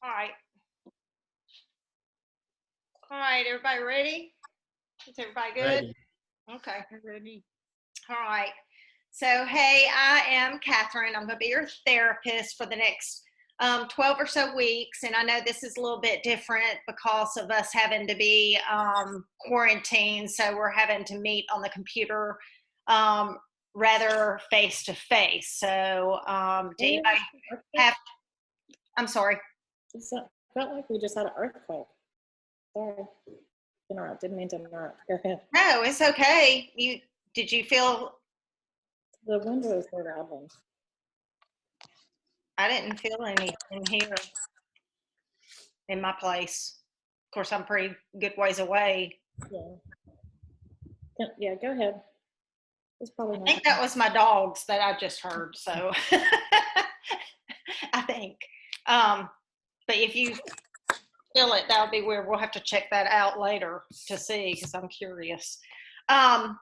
All right. All right, everybody ready? Is everybody good? Ready. Okay. Ready. All right. So, hey, I am Catherine. I'm going to be your therapist for the next 12 or so weeks. And I know this is a little bit different because of us having to be quarantined. So, we're having to meet on the computer um, rather face to face. So, do anybody have, I'm sorry. It felt like we just had an earthquake. Sorry. Interrupt. Didn't mean to interrupt. Go ahead. No, it's okay. Did you feel? The windows were rattling. I didn't feel anything here in my place. Of course, I'm pretty good ways away. Yeah, go ahead. It's probably I not. think that was my dogs that I just heard. So I think. But if you feel it, that would be weird. We'll have to check that out later to see because I'm curious. No,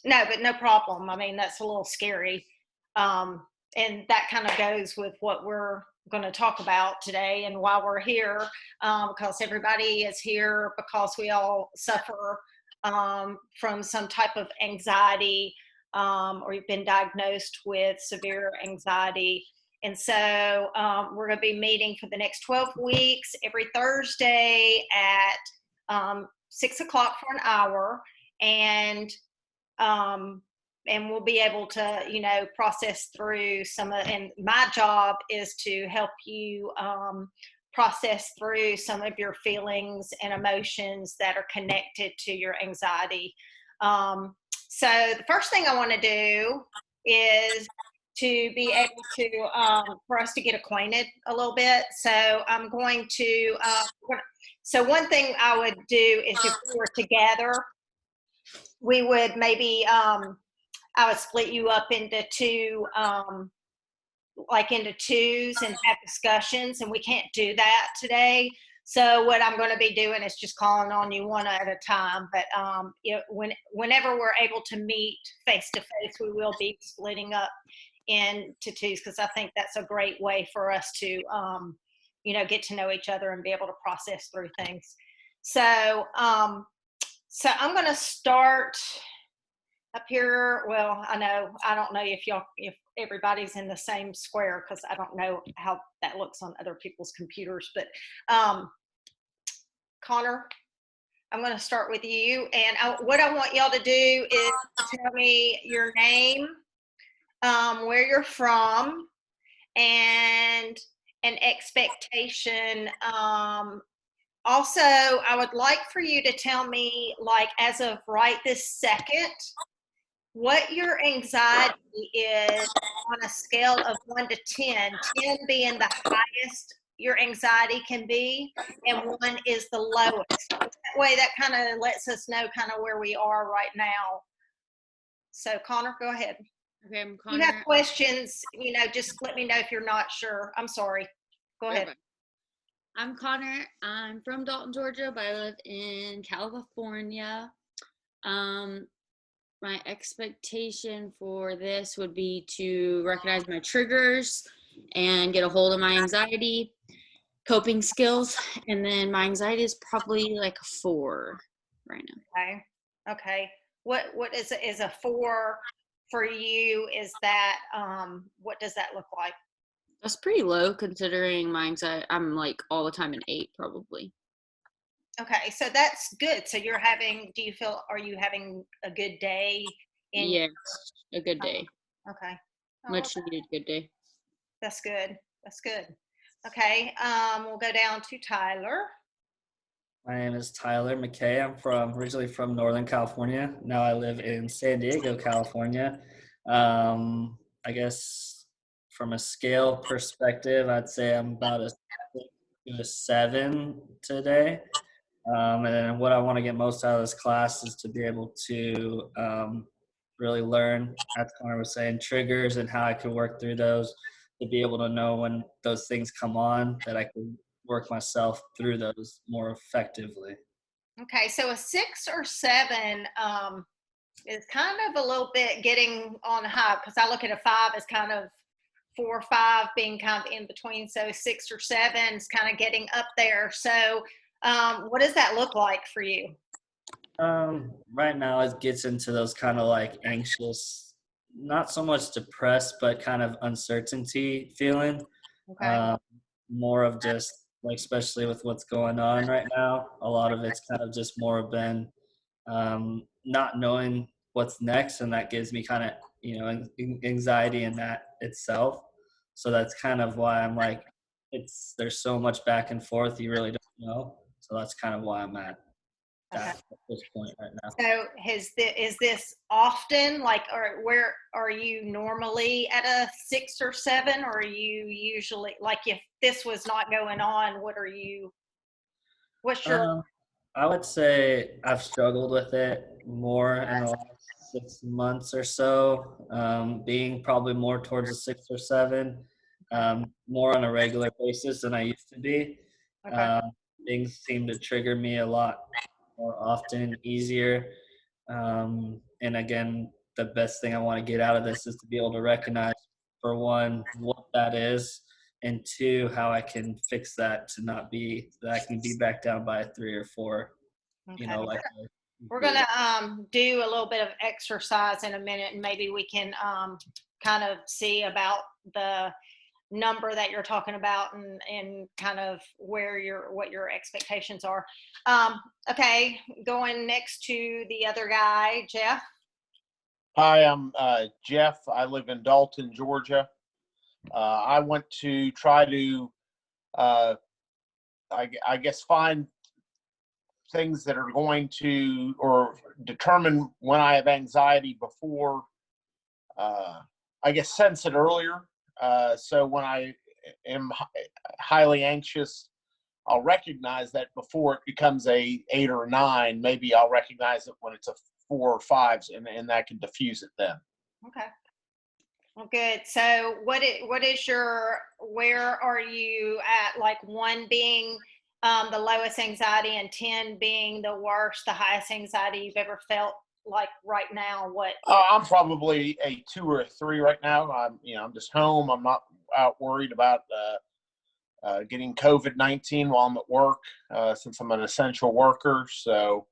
but no problem. I mean, that's a little scary. And that kind of goes with what we're going to talk about today and why we're here, because everybody is here because we all suffer from some type of anxiety, or you've been diagnosed with severe anxiety. And so we're going to be meeting for the next 12 weeks every Thursday at 6 o'clock for an hour. Um, and we'll be able to, process through and my job is to help you process through some of your feelings and emotions that are connected to your anxiety. So the first thing I want to do is to be able to, for us to get acquainted a little bit. So I'm going to, so one thing I would do is if we were together, we would maybe, I would split you up into two, like into twos and have discussions, and we can't do that today. So what I'm going to be doing is just calling on you one at a time. But whenever we're able to meet face to face, we will be splitting up into twos because I think that's a great way for us to, get to know each other and be able to process through things. So, so I'm going to start up here. Well, I don't know if everybody's in the same square because I don't know how that looks on other people's computers. But Connor, I'm going to start with you. And what I want y'all to do is tell me your name, where you're from, and an expectation. Also, I would like for you to tell me, like, as of right this second, what your anxiety is on a scale of 1 to 10, 10 being the highest your anxiety can be, and 1 is the lowest. That way, that kind of lets us know kind of where we are right now. So, Connor, go ahead. Okay, I'm Connor. You have questions, just let me know if you're not sure. I'm sorry. Go ahead. I'm Connor. I'm from Dalton, Georgia, but I live in California. My expectation for this would be to recognize my triggers and get a hold of my anxiety, coping skills, and then my anxiety is probably like a 4 right now. Okay. What is a 4 for you? Is that what does that look like? That's pretty low considering my anxiety. I'm like all the time an 8 probably. Okay, so that's good. So are you having a good day? Yes, a good day. Okay. Much needed good day. That's good. That's good. Okay, we'll go down to Tyler. My name is Tyler McKay. I'm originally from Northern California. Now I live in San Diego, California. I guess from a scale perspective, I'd say I'm about a 7 today. And then what I want to get most out of this class is to be able to really learn, as Connor was saying, triggers and how I can work through those, to be able to know when those things come on, that I can work myself through those more effectively. Okay, so a 6 or 7 is kind of a little bit getting on high because I look at a 5 as kind of 4 or 5 being kind of in between. So 6 or 7 is kind of getting up there. So what does that look like for you? Right now it gets into those kind of like anxious, not so much depressed, but kind of uncertainty feeling. Okay. More of just like, especially with what's going on right now, a lot of it's kind of just more been not knowing what's next, and that gives me kind of, you know, anxiety in that itself. So that's kind of why I'm like, there's so much back and forth, you really don't know. So that's kind of why I'm at that at this point right now. So is this often, like, or where are you normally at a 6 or 7, or are you usually, like, if this was not going on, what's your I would say I've struggled with it more in the last 6 months or so, being probably more towards a 6 or 7, more on a regular basis than I used to be. Okay. Things seem to trigger me a lot more often, easier. And again, the best thing I want to get out of this is to be able to recognize, for one, what that is, and 2, how I can fix that to not be that I can be back down by a 3 or 4. You know, like We're gonna do a little bit of exercise in a minute, and maybe we can kind of see about the number that you're talking about, and kind of what your expectations are. Okay, going next to the other guy, Jeff. Hi, I'm Jeff. I live in Dalton, Georgia. I went to try to, I guess, find things that are going to, or determine when I have anxiety before, I guess, sense it earlier. So when I am highly anxious, I'll recognize that before it becomes a 8 or 9. Maybe I'll recognize it when it's a 4 or 5, and that can diffuse it then. Okay. Well, good. So where are you at, like 1 being the lowest anxiety and 10 being the worst, the highest anxiety you've ever felt, like right now? I'm probably a 2 or a 3 right now. I'm just home. I'm not out worried about getting COVID-19 while I'm at work, since I'm an essential worker. So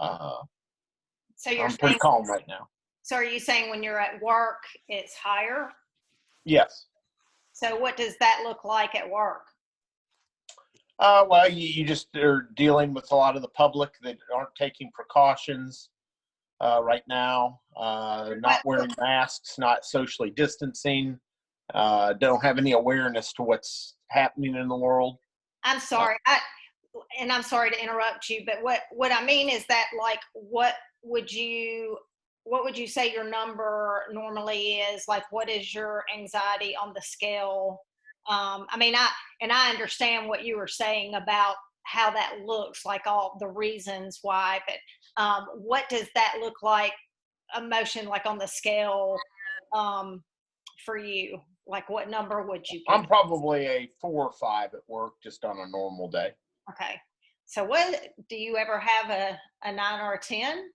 you're I'm pretty calm right now. So are you saying when you're at work, it's higher? Yes. So what does that look like at work? Well, you just are dealing with a lot of the public that aren't taking precautions right now, not wearing masks, not socially distancing, don't have any awareness to what's happening in the world. I'm sorry. I'm sorry to interrupt you, but what I mean is that, like, what would you say your number normally is? Like, what is your anxiety on the scale? I mean, I understand what you were saying about how that looks, like all the reasons why, but what does that look like, emotion, like on the scale, for you? Like, what number would you pick? I'm probably a 4 or 5 at work, just on a normal day. Okay. So what, do you ever have a 9 or a 10?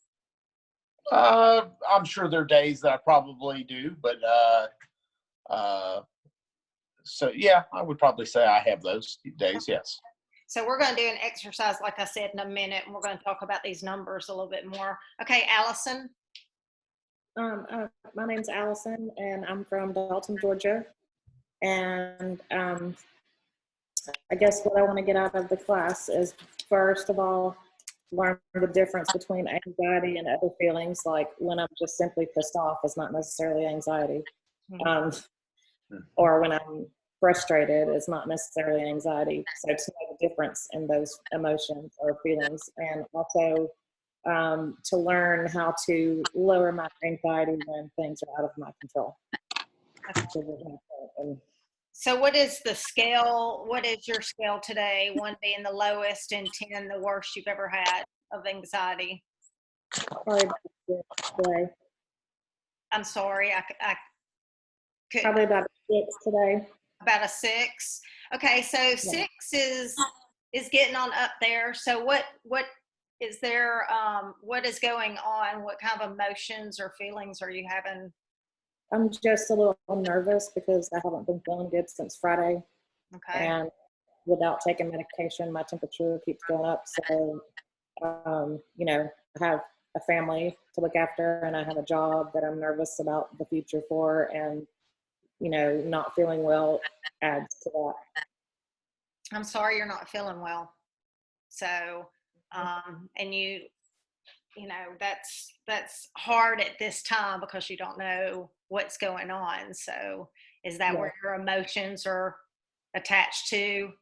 I'm sure there are days that I probably do, but so yeah, I would probably say I have those days. Yes. So we're going to do an exercise, like I said, in a minute, and we're going to talk about these numbers a little bit more. Okay, Allison. My name's Allison, and I'm from Dalton, Georgia. And I guess what I want to get out of the class is, first of all, learn the difference between anxiety and other feelings. Like, when I'm just simply pissed off is not necessarily anxiety. Or when I'm frustrated is not necessarily anxiety. So to know the difference in those emotions or feelings, and also to learn how to lower my anxiety when things are out of my control. So what is the scale? What is your scale today? 1 being the lowest and 10 the worst you've ever had of anxiety? Probably about a 6 today. I'm sorry, I couldn't. Probably about a 6 today. About a 6. Okay, so 6 is getting on up there. So what is there? What is going on? What kind of emotions or feelings are you having I'm just a little nervous because I haven't been feeling good since Friday, Okay. and without taking medication, my temperature keeps going up. So, you know, I have a family to look after, and I have a job that I'm nervous about the future for, and you know, not feeling well adds to that. I'm sorry you're not feeling well. So, and you know, that's hard at this time because you don't know what's going on. So, is that Yeah. where your emotions are attached to?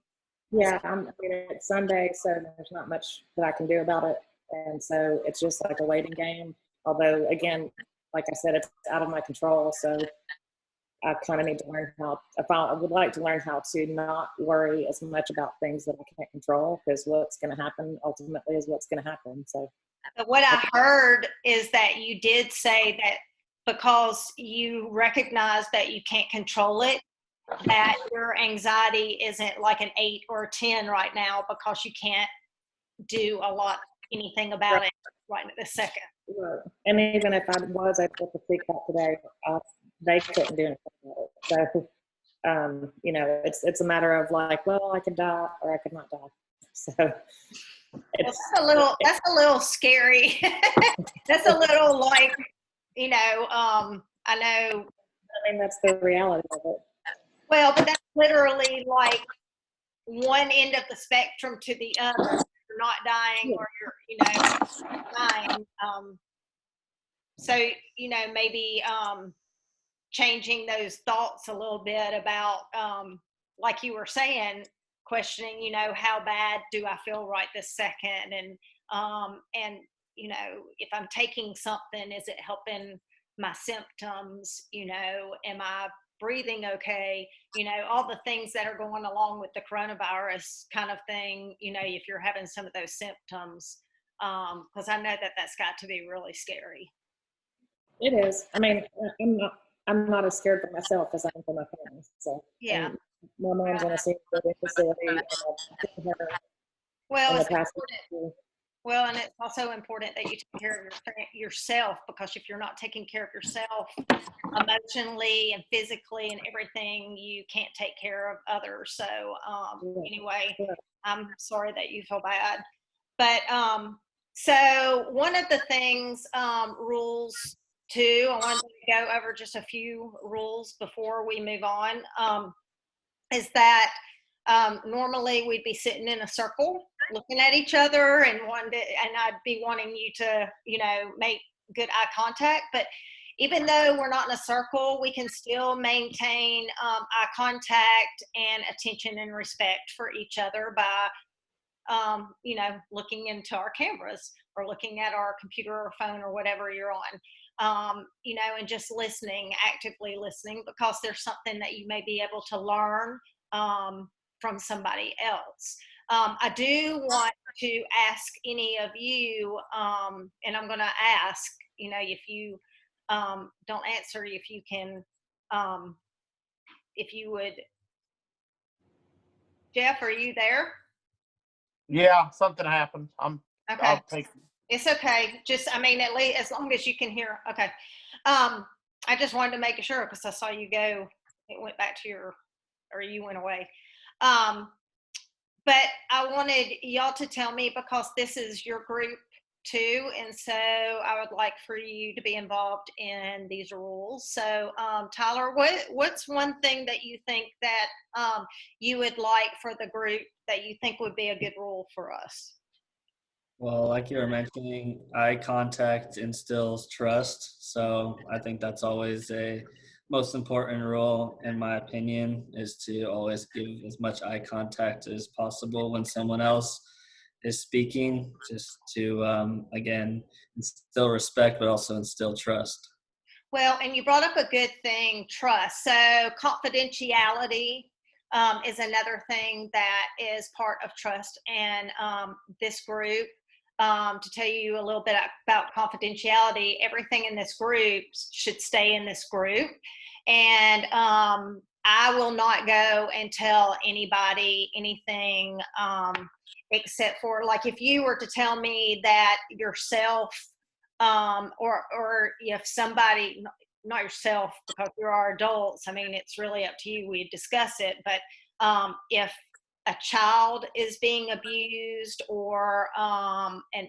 Yeah, I mean, it's Sunday, so there's not much that I can do about it. And so it's just like a waiting game. Although, again, like I said, it's out of my control. So I kind of need to learn I would like to learn how to not worry as much about things that I can't control, because what's going to happen ultimately is what's going to happen. So, But what I heard is that you did say that because you recognize that you can't control it, that your anxiety isn't like an 8 or a 10 right now because you can't do anything about it right at this second. and even if I was able to speak out today, they couldn't do anything about it. So, you know, it's a matter of like, well, I could die or I could not die. So it's That's a little scary. That's a little like, you know, I know. I mean, that's the reality of it. Well, but that's literally like one end of the spectrum to the other. You're not dying or you're, you know, dying. So, you know, maybe changing those thoughts a little bit about, like you were saying, questioning, you know, how bad do I feel right this second? And, you know, if I'm taking something, is it helping my symptoms? You know, am I breathing okay? You know, all the things that are going along with the coronavirus kind of thing, you know, if you're having some of those symptoms, because I know that that's got to be really scary. It is. I mean, I'm not as scared for myself as I am for my family. So, Yeah. and my mom's in a senior living facility, and I've seen her Well, in the it's past. important. Well, and it's also important that you take care of yourself, because if you're not taking care of yourself emotionally and physically and everything, you can't take care of others. So anyway, Yeah. I'm sorry that you feel bad. But so one of the things, rules too, I wanted to go over just a few rules before we move on, is that normally we'd be sitting in a circle looking at each other and I'd be wanting you to, you know, make good eye contact. But even though we're not in a circle, we can still maintain eye contact and attention and respect for each other by, you know, looking into our cameras or looking at our computer or phone or whatever you're on, you know, and just listening, actively listening, because there's something that you may be able to learn from somebody else. I do want to ask any of you, and I'm going to ask, you know, if you don't answer, if you can, if you would. Jeff, are you there? Yeah, something happened. Okay. I'll take. It's okay. Just, I mean, at least as long as you can hear. Okay. I just wanted to make sure because I saw you go. It went back to or you went away. But I wanted y'all to tell me, because this is your group too, and so I would like for you to be involved in these rules. So, Tyler, what's one thing that you think that you would like for the group that you think would be a good rule for us? Well, like you were mentioning, eye contact instills trust. So I think that's always a most important rule, in my opinion, is to always give as much eye contact as possible when someone else is speaking, just to, again, instill respect, but also instill trust. Well, and you brought up a good thing, trust. So confidentiality is another thing that is part of trust. And this group, to tell you a little bit about confidentiality, everything in this group should stay in this group. And I will not go and tell anybody anything except for, like, if you were to tell me that yourself, or if somebody, not yourself because you're our adults. I mean, it's really up to you. We discuss it, but if a child is being abused or an an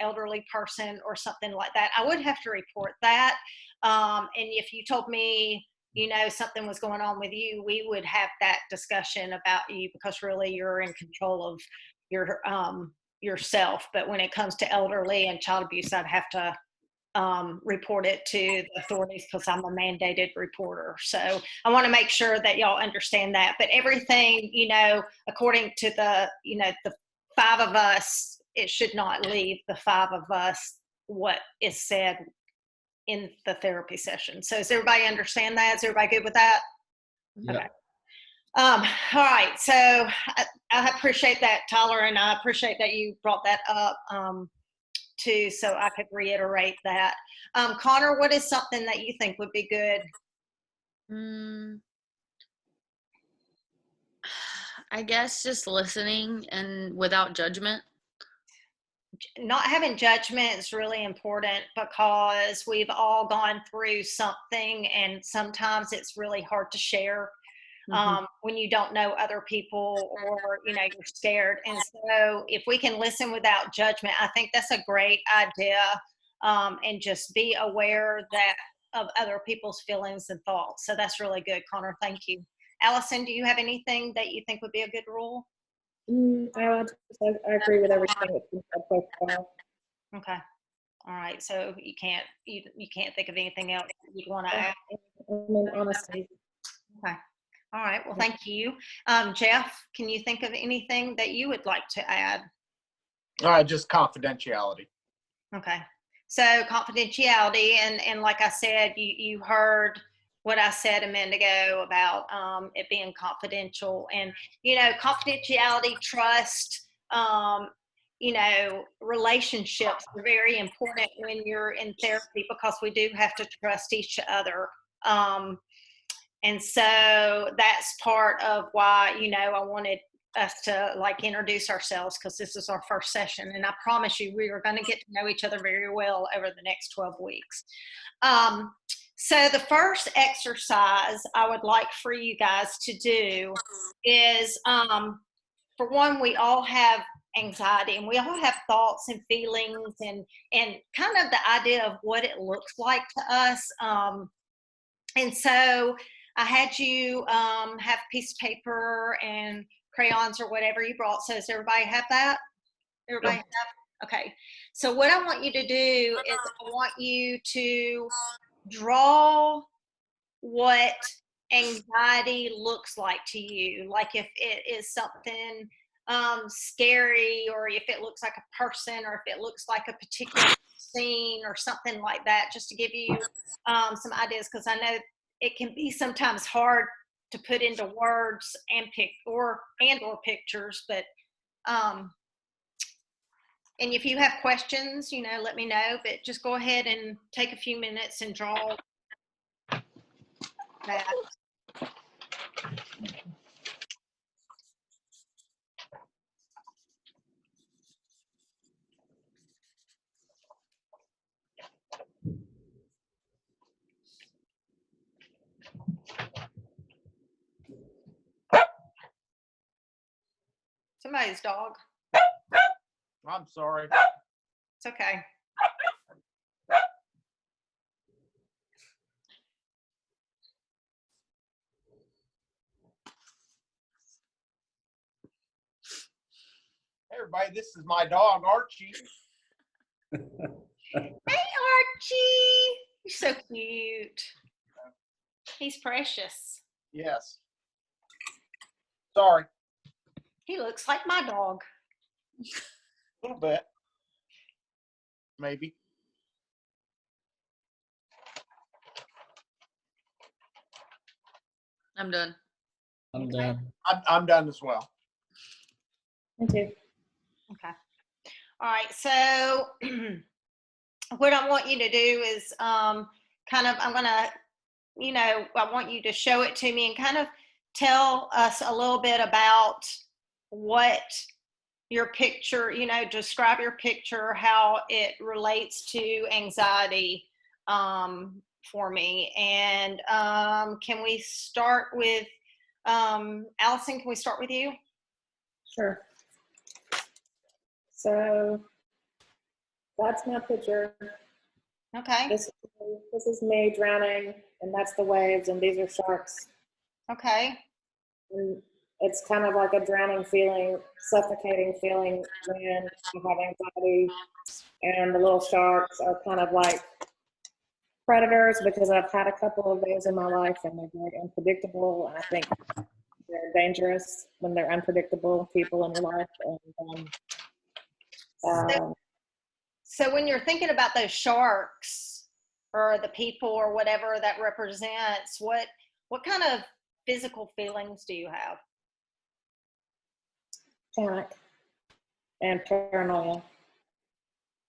elderly person or something like that, I would have to report that. And if you told me, something was going on with you, we would have that discussion about you because really you're in control of yourself. But when it comes to elderly and child abuse, I'd have to report it to the authorities because I'm a mandated reporter. So I want to make sure that y'all understand that. But everything, according to the 5 of us, it should not leave the 5 of us what is said in the therapy session. So does everybody understand that? Is everybody good with that? Yeah. Okay. All right. So I appreciate that, Tyler, and I appreciate that you brought that up. Too, so I could reiterate that. Connor, what is something that you think would be good? I guess just listening and without judgment. Not having judgment is really important because we've all gone through something and sometimes it's really hard to share when you don't know other people or, you're scared. And so if we can listen without judgment, I think that's a great idea. And just be aware of other people's feelings and thoughts. So that's really good, Connor. Thank you. Allison, do you have anything that you think would be a good rule? I agree with everything that you said so far. Okay. All right. So you can't think of anything else you'd want to add? I mean, honestly. Okay. All right. Well, thank you. Jeff, can you think of anything that you would like to add? Just confidentiality. Okay. So confidentiality, and like I said, you heard what I said a minute ago about it being confidential, and confidentiality, trust, relationships are very important when you're in therapy because we do have to trust each other. And so that's part of why, I wanted us to introduce ourselves because this is our first session. And I promise you, we are going to get to know each other very well over the next 12 weeks. So the first exercise I would like for you guys to do is, for one, we all have anxiety and we all have thoughts and feelings and kind of the idea of what it looks like to us. And so I had you have a piece of paper and crayons or whatever you brought. So does everybody have that? Everybody have? Okay. So what I want you to do is I want you to draw what anxiety looks like to you. Like if it is something scary, or if it looks like a person, or if it looks like a particular scene or something like that, just to give you some ideas, because I know it can be sometimes hard to put into words and or pictures, but and if you have questions, let me know, but just go ahead and take a few minutes and draw that. Somebody's dog. I'm sorry. It's okay. Hey, everybody, this is my dog, Archie. Hey, Archie. You're so cute. He's precious. Yes. Sorry. He looks like my dog. A little bit. Maybe. I'm done. I'm done. I'm done as well. Thank you. Okay. All right. So what I want you to do is I'm going to, I want you to show it to me and kind of tell us a little bit about what your picture, describe your picture, how it relates to anxiety, for me. And can we start with Allison? Can we start with you? Sure. So that's my picture. Okay. This is me drowning, and that's the waves, and these are sharks. Okay. And it's kind of like a drowning feeling, suffocating feeling when you have anxiety. And the little sharks are kind of like predators because I've had a couple of those in my life, and they're very unpredictable. And I think they're dangerous when they're unpredictable people in your life. And So, so when you're thinking about those sharks or the people or whatever that represents, what kind of physical feelings do you have? panic and paranoia.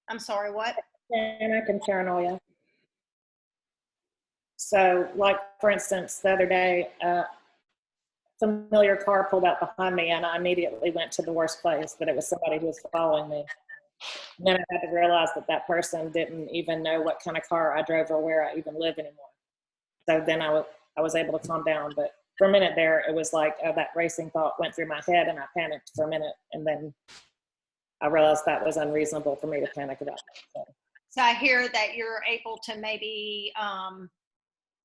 I'm sorry, what? Panic and paranoia. So, like for instance, the other day, a familiar car pulled out behind me, and I immediately went to the worst place, that it was somebody who was following me. And then I had to realize that that person didn't even know what kind of car I drove or where I even live anymore. So then I was able to calm down. But for a minute there, it was like that racing thought went through my head, and I panicked for a minute, and then I realized that was unreasonable for me to panic about. So I hear that you're able to maybe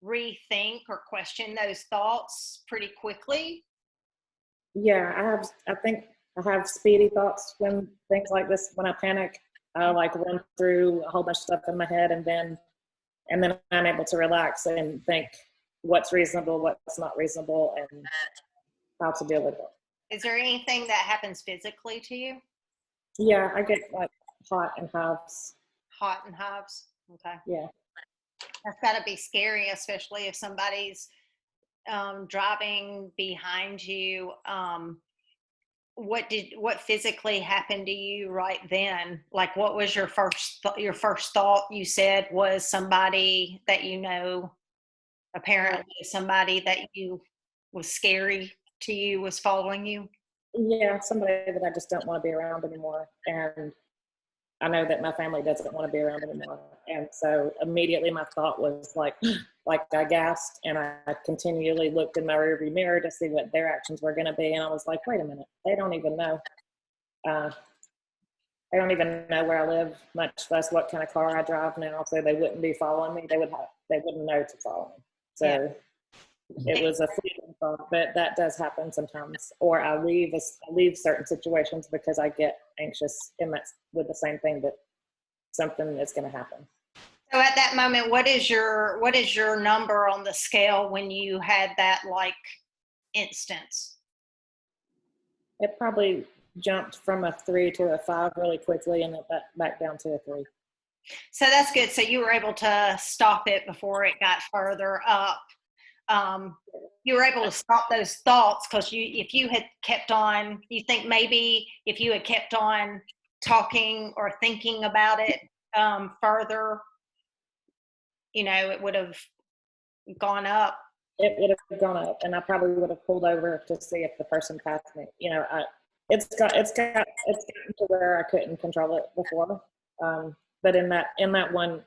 rethink or question those thoughts pretty quickly. Yeah, I think I have speedy thoughts when things like this, when I panic, I like run through a whole bunch of stuff in my head, and then I'm able to relax and think what's reasonable, what's not reasonable, and how to deal with it. Is there anything that happens physically to you? Yeah, I get like hot and hives. Hot and hives? Okay. Yeah. That's got to be scary, especially if somebody's driving behind you. What physically happened to you right then? Like, what was your first thought? You said was somebody that you know, apparently somebody that you was scary to you was following you. Yeah, somebody that I just don't want to be around anymore. And I know that my family doesn't want to be around anymore. And so immediately my thought was like I gasped, and I continually looked in my rearview mirror to see what their actions were going to be. And I was like, wait a minute, they don't even know. They don't even know where I live, much less what kind of car I drive now. So they wouldn't be following me. They wouldn't know to follow me. So it was a fleeting thought, but that does happen sometimes. Or I leave certain situations because I get anxious with the same thing, that something is going to happen. So at that moment, what is your number on the scale when you had that like instance? It probably jumped from a 3 to a 5 really quickly, and then back down to a 3. So that's good. So you were able to stop it before it got further up. You were able to stop those thoughts because if you had kept on, you think maybe if you had kept on talking or thinking about it further, it would have gone up. It would have gone up, and I probably would have pulled over to see if the person passed me. It's gotten to where I couldn't control it before. But in that one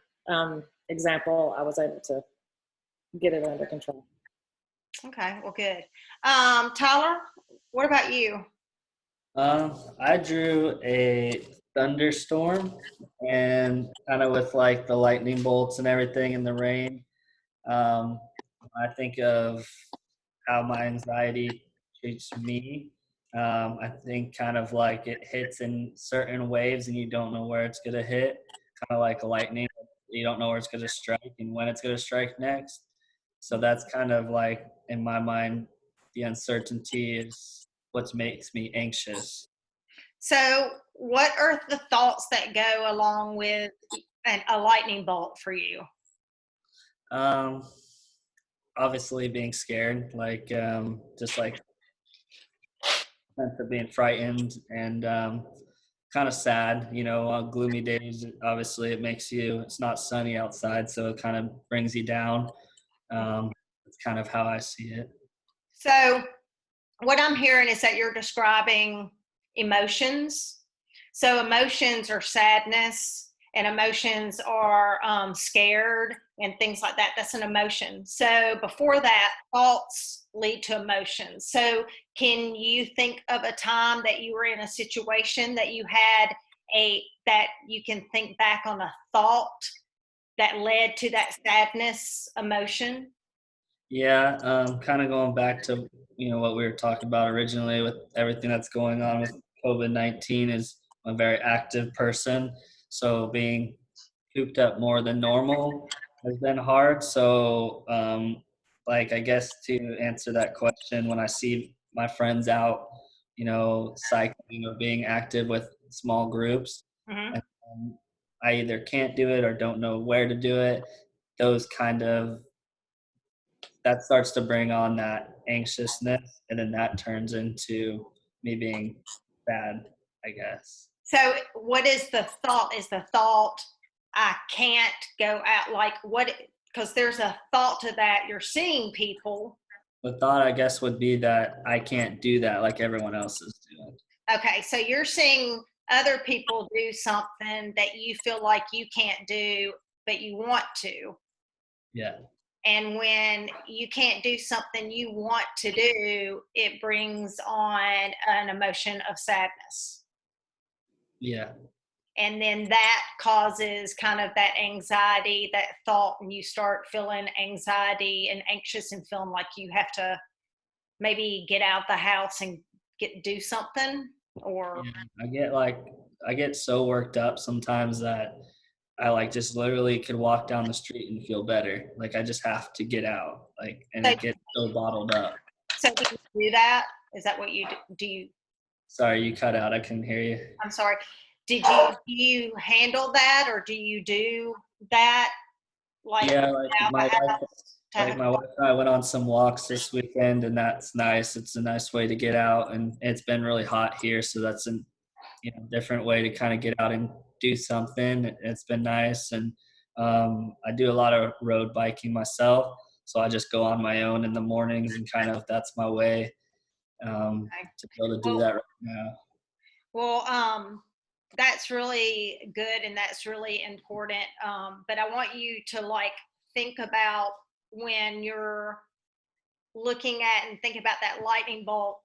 example, I was able to get it under control. Okay, well, good. Tyler, what about you? I drew a thunderstorm, and kind of with like the lightning bolts and everything in the rain. I think of how my anxiety treats me. I think kind of like it hits in certain waves, and you don't know where it's going to hit, kind of like lightning. You don't know where it's going to strike and when it's going to strike next. So that's kind of like, in my mind, the uncertainty is what makes me anxious. So what are the thoughts that go along with a lightning bolt for you? Obviously being scared, like just like sense of being frightened, and kind of sad, on gloomy days. Obviously it's not sunny outside, so it kind of brings you down. It's kind of how I see it. So what I'm hearing is that you're describing emotions. So emotions are sadness, and emotions are scared, and things like that. That's an emotion. So before that, thoughts lead to emotions. So can you think of a time that you were in a situation that you had that you can think back on a thought that led to that sadness emotion? Yeah, kind of going back to what we were talking about originally with everything that's going on with COVID-19 is I'm a very active person, so being cooped up more than normal has been hard. So, like I guess to answer that question, when I see my friends out, cycling or being active with small groups, Mm-hmm. and I either can't do it or don't know where to do it. Those that starts to bring on that anxiousness, and then that turns into me being sad, I guess. So what is the thought? Is the thought, I can't go out, like what, because there's a thought to that. You're seeing people. The thought, I guess, would be that I can't do that like everyone else is doing. Okay, so you're seeing other people do something that you feel like you can't do, but you want to. Yeah. And when you can't do something you want to do, it brings on an emotion of sadness. Yeah. And then that causes kind of that anxiety, that thought, and you start feeling anxiety and anxious and feeling like you have to maybe get out the house and do something. Or Yeah. I get so worked up sometimes that I just literally could walk down the street and feel better. Like I just have to get out. And so, it gets so bottled up. so do you do that? Is that what you do? Sorry, you cut out. I couldn't hear you. I'm sorry. Do you handle that, or do you do that? Yeah, my wife To, my wife and I went on some walks this weekend, and that's nice. It's a nice way to get out, and it's been really hot here, so that's a different way to kind of get out and do something. It's been nice, and I do a lot of road biking myself, so I just go on my own in the mornings, and kind of that's my way to be able to do that right now. Well, that's really good and that's really important. But I want you to think about when you're looking at and think about that lightning bolt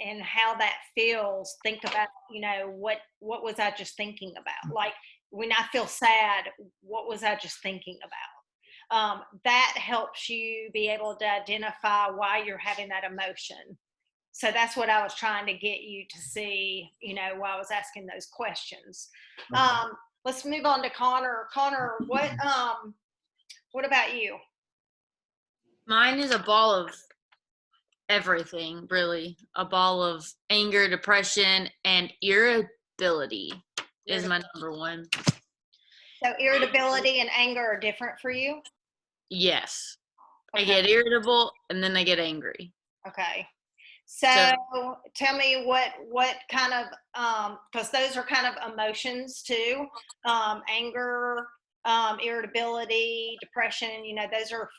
and how that feels. Think about, what was I just thinking about? Like when I feel sad, what was I just thinking about? That helps you be able to identify why you're having that emotion. So that's what I was trying to get you to see, while I was asking those questions. Let's move on to Connor. Connor, what about you? Mine is a ball of everything, really. A ball of anger, depression, and irritability is my number one. So irritability and anger are different for you? Yes. Okay. I get irritable and then I get angry. Okay. So tell me what kind of, because those are kind of emotions too, anger, irritability, depression, those are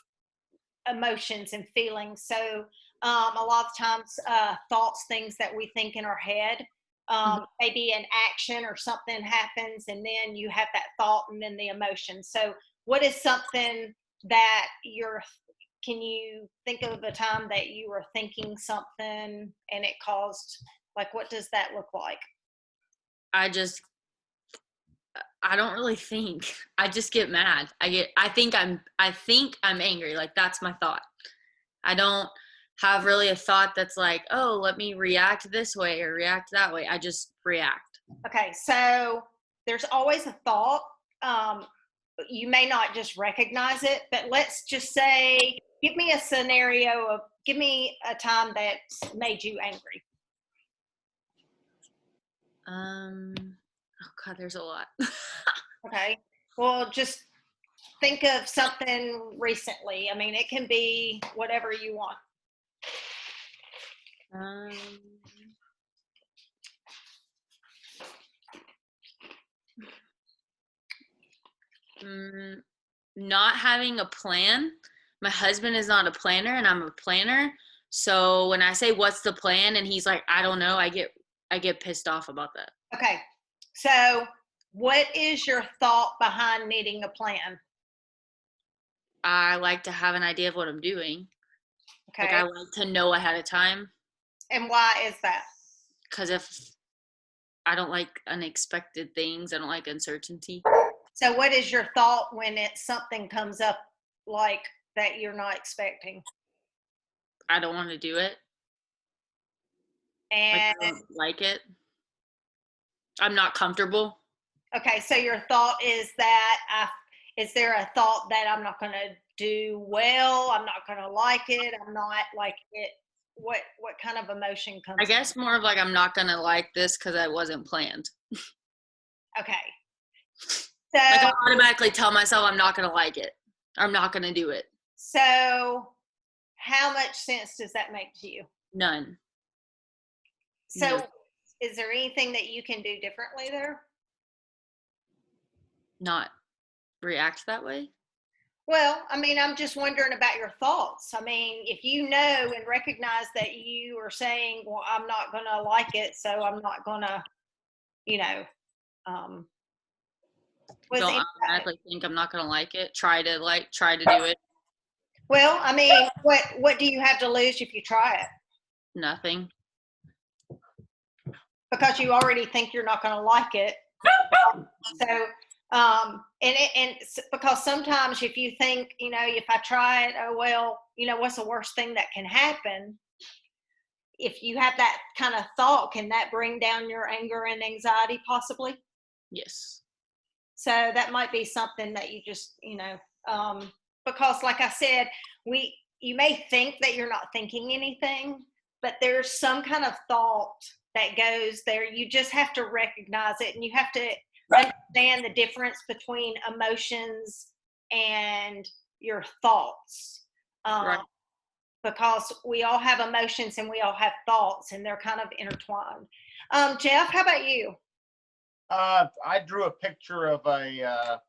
emotions and feelings. So a lot of times thoughts, things that we think in our head, maybe an action or something happens and then you have that thought and then the emotion. So what is something that can you think of a time that you were thinking something and it caused, what does that look like? I don't really think. I just get mad. I think I'm angry. Like that's my thought. I don't have really a thought that's like, oh, let me react this way or react that way. I just react. Okay. So there's always a thought. You may not just recognize it, but let's just say, give me a scenario give me a time that's made you angry. Oh God, there's a lot. Okay. Well, just think of something recently. I mean, it can be whatever you want. Not having a plan. My husband is not a planner and I'm a planner. So when I say what's the plan and he's like, I don't know, I get pissed off about that. Okay. So what is your thought behind needing a plan? I like to have an idea of what I'm doing. Like Okay. I like to know ahead of time, And why is that? because if I don't like unexpected things, I don't like uncertainty. So what is your thought when something comes up like that you're not expecting? I don't want to do it. Like And I don't like it. I'm not comfortable. okay, so your thought is that is there a thought that I'm not going to do well? I'm not going to like it. I'm not like it. What kind of emotion comes? I guess more of like I'm not gonna like this because I wasn't planned. Okay. Like So I automatically tell myself I'm not gonna like it. I'm not gonna do it. so how much sense does that make to you? None. So No. is there anything that you can do differently there? Not react that way. Well, I mean, I'm just wondering about your thoughts. I mean, if you know and recognize that you are saying, well, I'm not going to like it, so I'm not going to, you know, was Don't it, automatically think I'm not gonna like it. Try to do it. well, I mean, what do you have to lose if you try it? Nothing. Because you already think you're not going to like it. So, because sometimes if you think, you know, if I try it, oh, well, you know, what's the worst thing that can happen? If you have that kind of thought, can that bring down your anger and anxiety possibly? Yes. So that might be something that you just, you know, because like I said, you may think that you're not thinking anything, but there's some kind of thought that goes there. You just have to recognize it, and you have to understand the difference between emotions and your thoughts. Right. Because we all have emotions and we all have thoughts, and they're kind of intertwined. Jeff, how about you? I drew a picture of a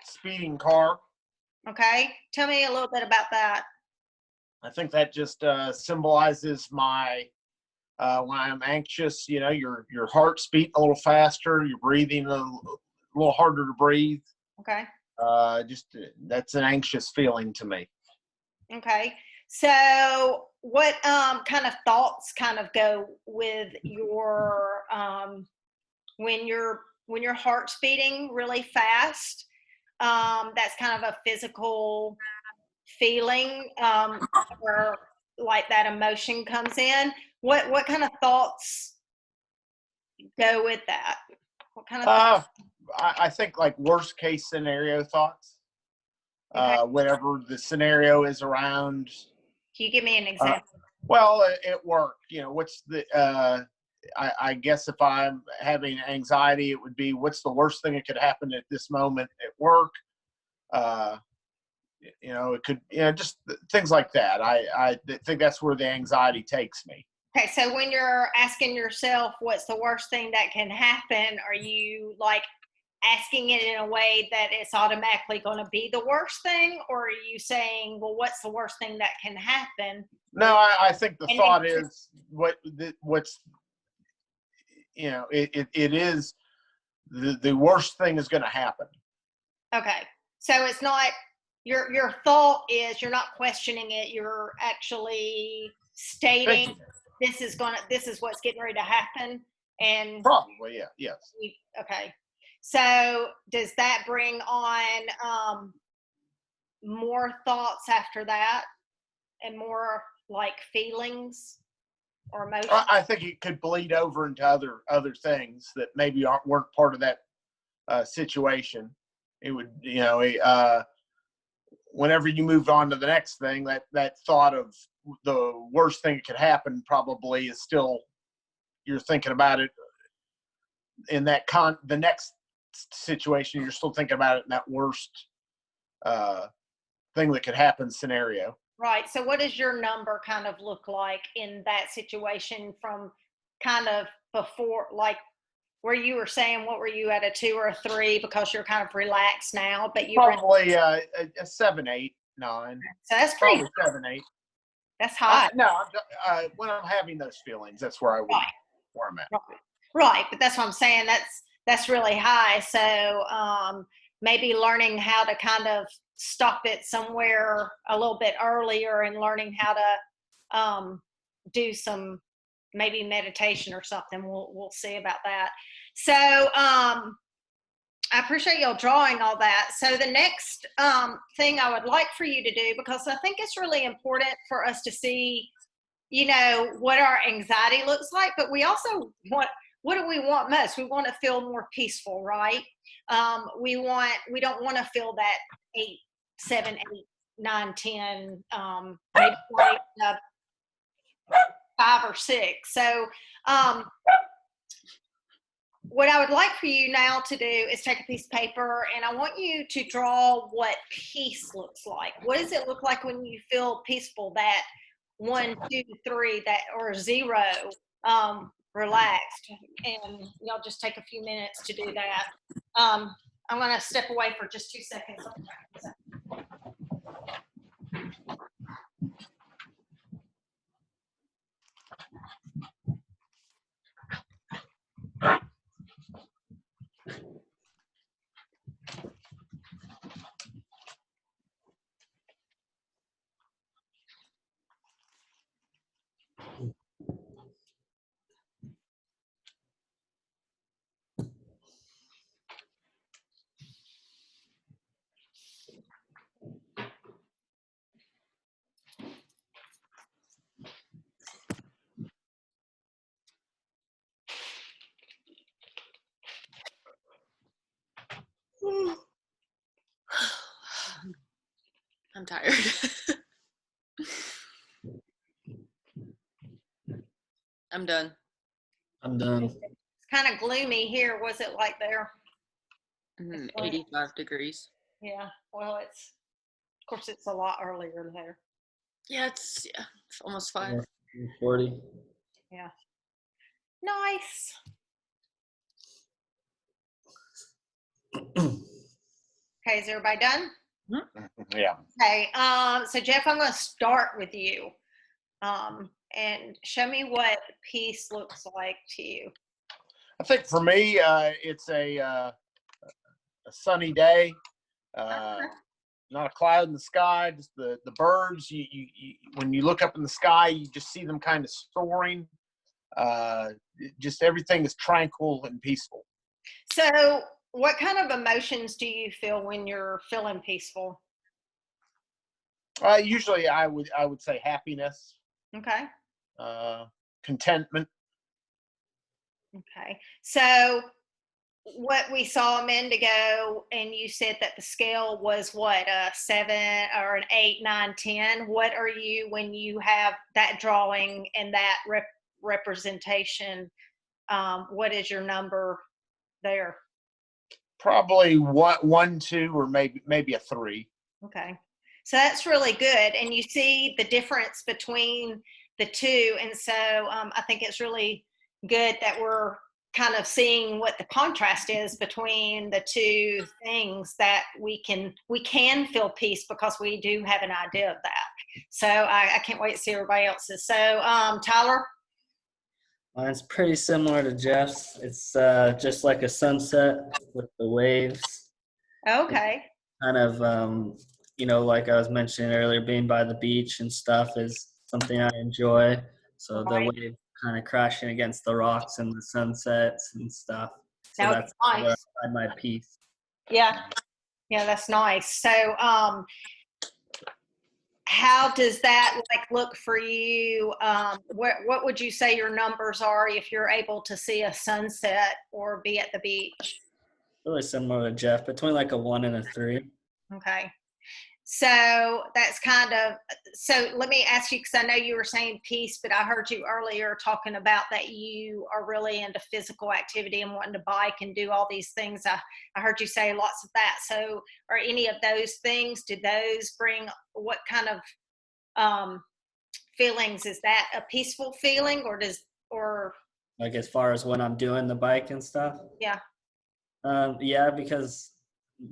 speeding car. Okay, tell me a little bit about that. I think that just symbolizes my when I'm anxious. You know, your heart's beating a little faster, you're breathing a little harder to breathe. Okay. Just that's an anxious feeling to me. Okay. So what kind of thoughts kind of go with your when your heart's beating really fast? That's kind of a physical feeling where like that emotion comes in. What kind of thoughts go with that? What kind of thoughts? I think like worst case scenario thoughts. Okay. Whatever the scenario is around. Can you give me an example? Well, at work, you know, what's the I guess if I'm having anxiety, it would be what's the worst thing that could happen at this moment at work. You know, it could, you know, just things like that. I think that's where the anxiety takes me. Okay, so when you're asking yourself what's the worst thing that can happen, are you like asking it in a way that it's automatically going to be the worst thing, or are you saying, well, what's the worst thing that can happen? No, I think the And thought then- is what's, you know, it is the worst thing is going to happen. Okay, so it's not your thought is you're not questioning it. You're actually stating this is what's getting ready to happen, and Probably, yeah, yes. okay. So does that bring on more thoughts after that, and more like feelings or emotions? I think it could bleed over into other things that maybe weren't part of that situation. It would, you know, whenever you moved on to the next thing, that thought of the worst thing that could happen probably is still, you're thinking about it in that the next situation, you're still thinking about it in that worst thing that could happen scenario. Right. So what does your number kind of look like in that situation from kind of before, like where you were saying, what were you at, a 2 or a 3 because you're kind of relaxed now, but you were, Probably a 7, 8, 9. so that's pretty, Probably 7, 8. that's high. No, when I'm having those feelings, that's where I would, Right. where I'm at. Right. But that's what I'm saying. That's really high. So maybe learning how to kind of stop it somewhere a little bit earlier and learning how to do some maybe meditation or something. We'll see about that. So I appreciate y'all drawing all that. So the next thing I would like for you to do, because I think it's really important for us to see, you know, what our anxiety looks like, but we also want, what do we want most? We want to feel more peaceful, right? We don't want to feel that 8, 7, 8, 9, 10, maybe like 5 or 6. So what I would like for you now to do is take a piece of paper, and I want you to draw what peace looks like. What does it look like when you feel peaceful? That 1, 2, 3, that, or 0, relaxed. And y'all just take a few minutes to do that. I'm going to step away for just 2 seconds. I'm tired. I'm done. I'm done. It's kind of gloomy here. Was it like there? 85 degrees. Yeah. Well, of course, it's a lot earlier there. Yeah, it's almost 5. 40. Yeah. Nice. Okay, is everybody done? Yeah. Okay, so Jeff, I'm going to start with you, and show me what peace looks like to you. I think for me, it's a sunny day, not a cloud in the sky, just the birds. You when you look up in the sky, you just see them kind of soaring. Just everything is tranquil and peaceful. So, what kind of emotions do you feel when you're feeling peaceful? Usually, I would say happiness, Okay. contentment. Okay. So, what we saw a minute ago, and you said that the scale was what, a 7 or an 8, 9, 10. What are you when you have that drawing and that representation? What is your number there? Probably 1, 2, or maybe a 3. Okay. So that's really good. And you see the difference between the two. And so I think it's really good that we're kind of seeing what the contrast is between the two things, that we can feel peace because we do have an idea of that. So I can't wait to see everybody else's. So Tyler? Mine's pretty similar to Jeff's. It's just like a sunset with the waves. Okay. Kind of, you know, like I was mentioning earlier, being by the beach and stuff is something I enjoy. So Right. the wave kind of crashing against the rocks and the sunsets and stuff. So That that's was nice. where I find my peace. Yeah. Yeah, that's nice. So how does that look for you? What would you say your numbers are if you're able to see a sunset or be at the beach? Really similar to Jeff, between like a 1 and a 3. Okay. So that's kind of, so let me ask you, because I know you were saying peace, but I heard you earlier talking about that you are really into physical activity and wanting to bike and do all these things. I heard you say lots of that. So are any of those things, did those bring, what kind of feelings? Is that a peaceful feeling, or Like as far as when I'm doing the bike and stuff? Yeah. Yeah, because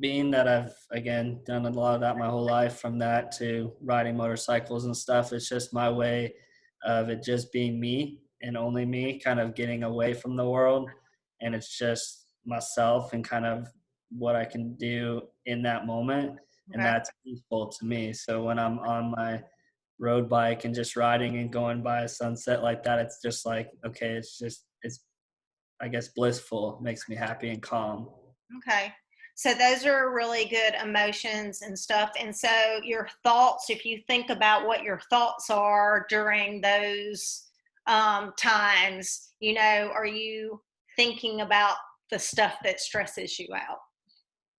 being that I've, again, done a lot of that my whole life, from that to riding motorcycles and stuff, it's just my way of it just being me and only me, kind of getting away from the world. And it's just myself and kind of what I can do in that moment. and Okay. that's peaceful to me. So when I'm on my road bike and just riding and going by a sunset like that, it's just like, okay, it's I guess blissful, makes me happy and calm. Okay. So those are really good emotions and stuff. And so your thoughts, if you think about what your thoughts are during those times, you know, are you thinking about the stuff that stresses you out?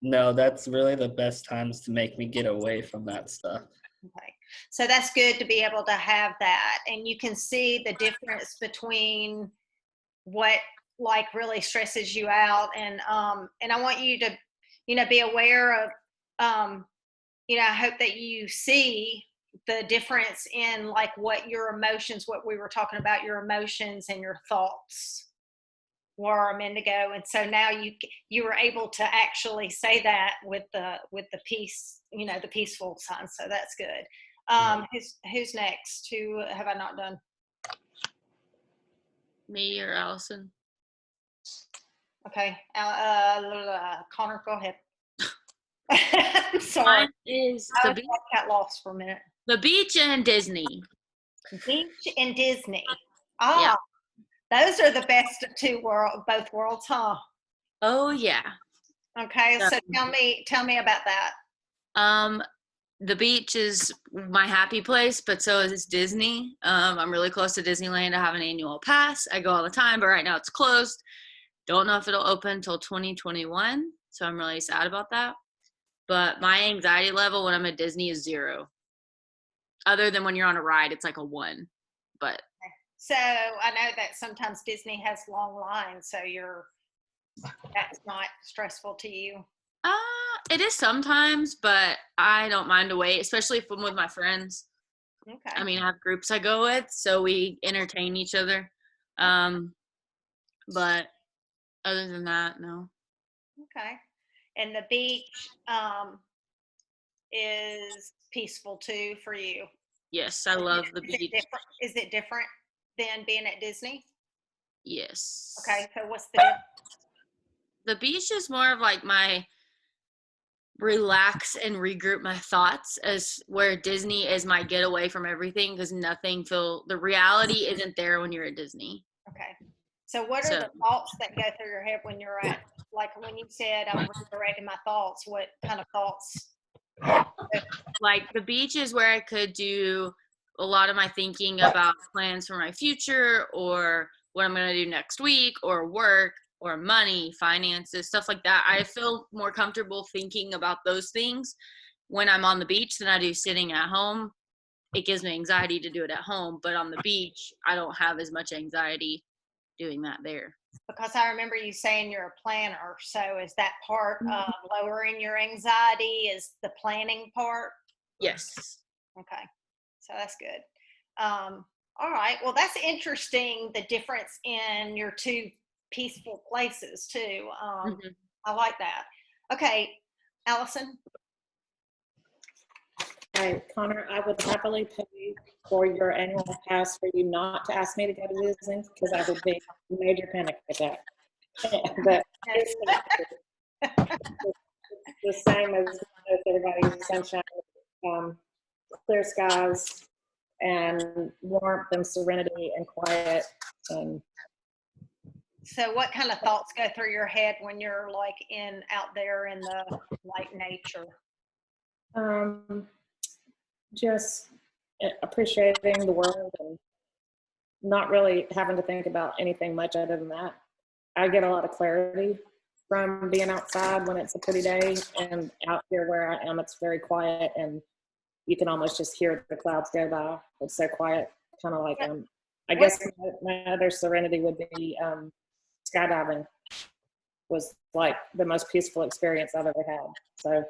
No, that's really the best times to make me get away from that stuff. Okay. So that's good to be able to have that. And you can see the difference between what like really stresses you out. And I want you to, you know, be aware of, you know, I hope that you see the difference in like what your emotions, what we were talking about, your emotions and your thoughts were a minute ago. And so now you were able to actually say that with the peace, you know, the peaceful sign. So that's good. Who's next? Who have I not done? Me or Allison? Okay. Connor, go ahead. I'm sorry. Mine is I the was beach, got lost for a minute. the beach and Disney. Beach and Disney. Yeah. Those are the best of both worlds, huh? Oh yeah. Okay, Yeah. so tell me about that. The beach is my happy place, but so is Disney. I'm really close to Disneyland. I have an annual pass. I go all the time, but right now it's closed. Don't know if it'll open until 2021, so I'm really sad about that. But my anxiety level when I'm at Disney is 0. Other than when you're on a ride, it's like a 1. But So I know that sometimes Disney has long lines, so that's not stressful to you. it is sometimes, but I don't mind to wait, especially if I'm with my friends. Okay. I mean, I have groups I go with, so we entertain each other. But other than that, no. Okay. And the beach is peaceful too for you. Yes, I love the Is it beach. different? Is it different than being at Disney? Yes. Okay, so what's the difference? The beach is more of like my relax and regroup my thoughts, as where Disney is my getaway from everything, because the reality isn't there when you're at Disney. Okay. So what are So the thoughts that go through your head when you're at, like when you said I'm redirecting my thoughts, what kind of thoughts? like the beach is where I could do a lot of my thinking about plans for my future, or what I'm going to do next week, or work, or money, finances, stuff like that. I feel more comfortable thinking about those things when I'm on the beach than I do sitting at home. It gives me anxiety to do it at home, but on the beach, I don't have as much anxiety doing that there. Because I remember you saying you're a planner. So is that part of lowering your anxiety is the planning part? Yes. Okay. So that's good. All right. Well, that's interesting, the difference in your two peaceful places too. Mhm. I like that. Okay. Allison? Hey, Connor, I would happily pay for your annual pass for you not to ask me to go to Disney, because I would be a major panic attack. But it's the same as everybody's sunshine, clear skies, and warmth and serenity and quiet. And So what kind of thoughts go through your head when you're like out there in the like nature? just appreciating the world and not really having to think about anything much other than that. I get a lot of clarity from being outside when it's a pretty day, and out here where I am, it's very quiet, and you can almost just hear the clouds go by. It's so quiet, kind of like I guess my other serenity would be skydiving. Was like the most peaceful experience I've ever had. So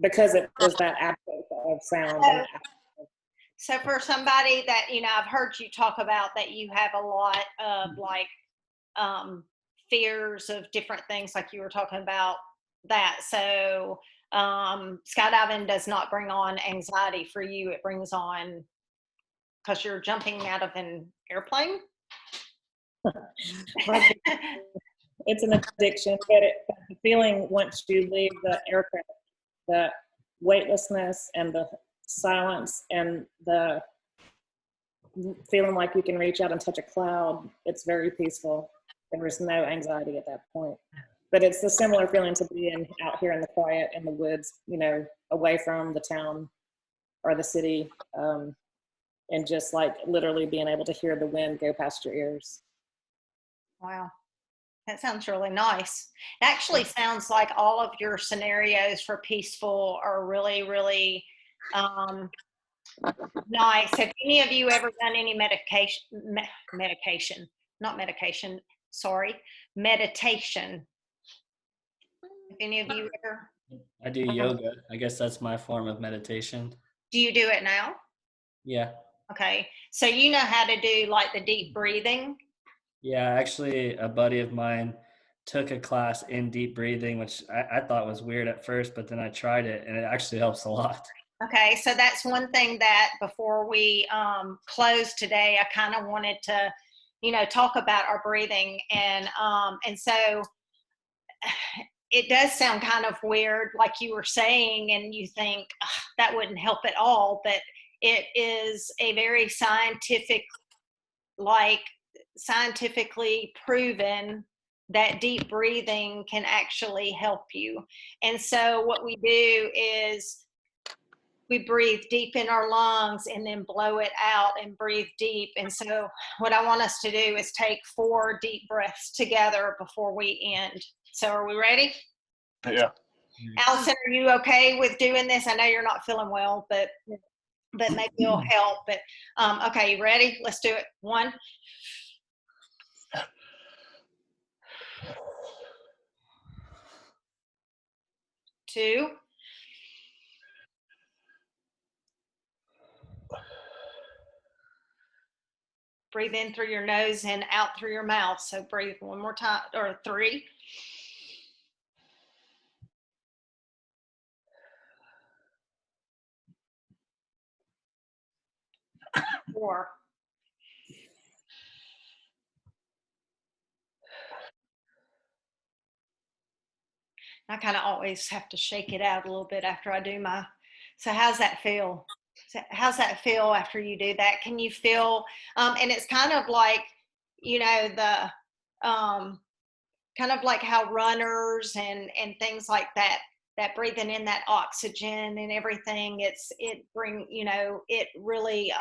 because it was that absence of sound. So for somebody that, you know, I've heard you talk about that you have a lot of like fears of different things, like you were talking about that. So skydiving does not bring on anxiety for you. It brings on, because you're jumping out of an airplane. It's an addiction, but the feeling once you leave the aircraft, weightlessness and the silence and the feeling like you can reach out and touch a cloud. It's very peaceful. There is no anxiety at that point. But it's a similar feeling to being out here in the quiet in the woods, you know, away from the town or the city, and just like literally being able to hear the wind go past your ears. Wow. That sounds really nice. It actually sounds like all of your scenarios for peaceful are really, really nice. Have any of you ever done any meditation? Have any of you ever? I do yoga. I guess that's my form of meditation. Do you do it now? Yeah. Okay. So you know how to do like the deep breathing? Yeah, actually, a buddy of mine took a class in deep breathing, which I thought was weird at first, but then I tried it and it actually helps a lot. Okay, so that's one thing that before we close today, I kind of wanted to, you know, talk about our breathing, and so it does sound kind of weird, like you were saying, and you think that wouldn't help at all, but it is a very scientifically proven that deep breathing can actually help you. And so what we do is we breathe deep in our lungs and then blow it out and breathe deep. And so what I want us to do is take 4 deep breaths together before we end. So are we ready? Yeah. Allison, are you okay with doing this? I know you're not feeling well, but maybe it'll help. But okay, you ready? Let's do it. 1, 2, 3. Breathe in through your nose and out through your mouth. So breathe one more time, or 3. 4. I kind of always have to shake it out a little bit after I do my. So how's that feel? How's that feel after you do that? Can you feel? And it's kind of like, you know, the kind of like how runners and things like that breathing in that oxygen and everything. It really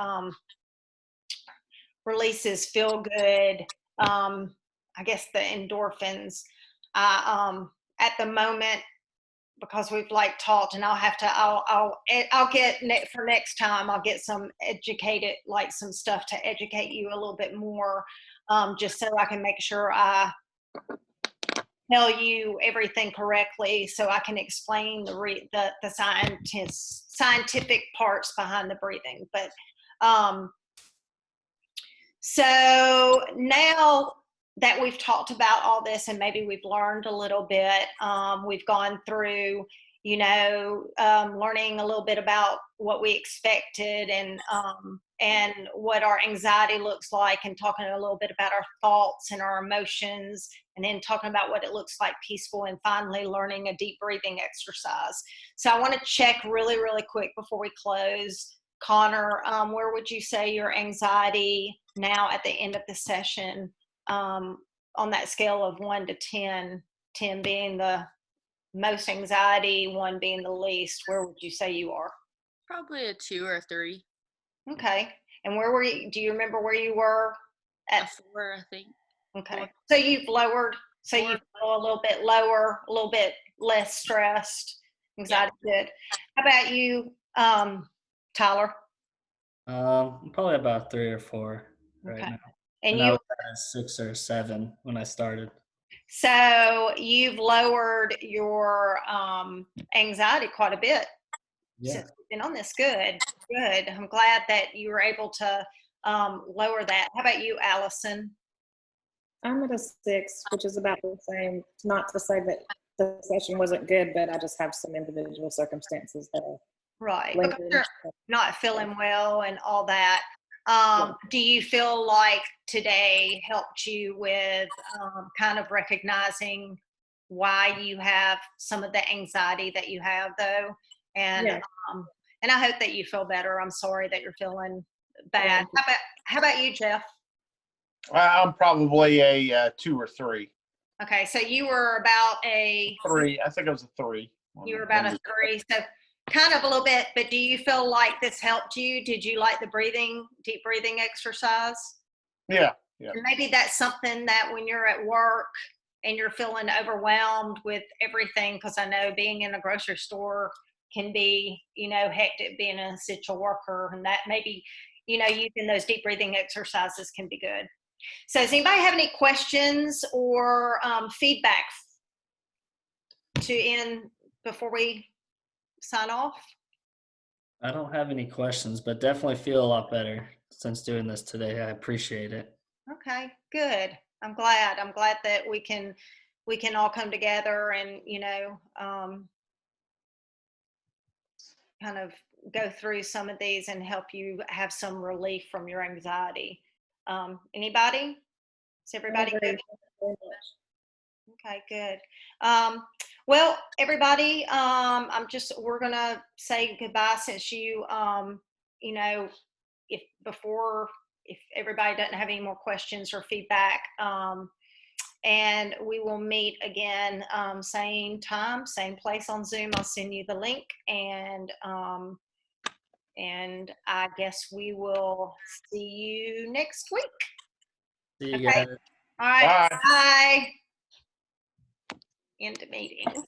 releases feel good. I guess the endorphins. At the moment, because we've like talked, and I'll get for next time, I'll get some some stuff to educate you a little bit more, just so I can make sure I tell you everything correctly, so I can explain the scientific parts behind the breathing. But so now that we've talked about all this and maybe we've learned a little bit, we've gone through, learning a little bit about what we expected and what our anxiety looks like, and talking a little bit about our thoughts and our emotions, and then talking about what it looks like peaceful, and finally learning a deep breathing exercise. So I want to check really, really quick before we close. Connor, where would you say your anxiety now at the end of the session, on that scale of 1 to 10, 10 being the most anxiety, 1 being the least? Where would you say you are? Probably a 2 or a 3. Okay. And where were you? Do you remember where you were at? A 4, I think. Okay. 4. So you've lowered, so 4. you feel a little bit lower, a little bit less stressed. Anxiety, yeah. Good. How about you, Tyler? Probably about 3 or 4 right now. And I you was at 6 or 7 when I started. So you've lowered your anxiety quite a bit since we've been on this. Good. I'm glad that you were able to lower that. How about you, Allison? I'm at a 6, which is about the same. Not to say that the session wasn't good, but I just have some individual circumstances that are right, because you're not feeling well and all that. Do you feel like today helped you with kind of recognizing why you have some of the anxiety that you have, though? And Yeah. and I hope that you feel better. I'm sorry that you're feeling bad. Thank you. How about you, Jeff? I'm probably a 2 or 3. Okay, so you were about a 3. I think it was a 3. you were about a 3, so kind of a little bit. But do you feel like this helped you? Did you like the deep breathing exercise? Yeah. And maybe that's something that when you're at work and you're feeling overwhelmed with everything, because I know being in a grocery store can be, hectic being an essential worker, and that maybe, using those deep breathing exercises can be good. So does anybody have any questions or feedback to end before we sign off? I don't have any questions, but definitely feel a lot better since doing this today. I appreciate it. Okay, good. I'm glad that we can all come together and, kind of go through some of these and help you have some relief from your anxiety. Anybody? Is everybody good? Very much. Okay, good. Well, everybody, we're gonna say goodbye since you, if everybody doesn't have any more questions or feedback, and we will meet again, same time, same place on Zoom. I'll send you the link, and I guess we will see you next week. See you Okay. guys. All right. Bye. Bye. End meeting.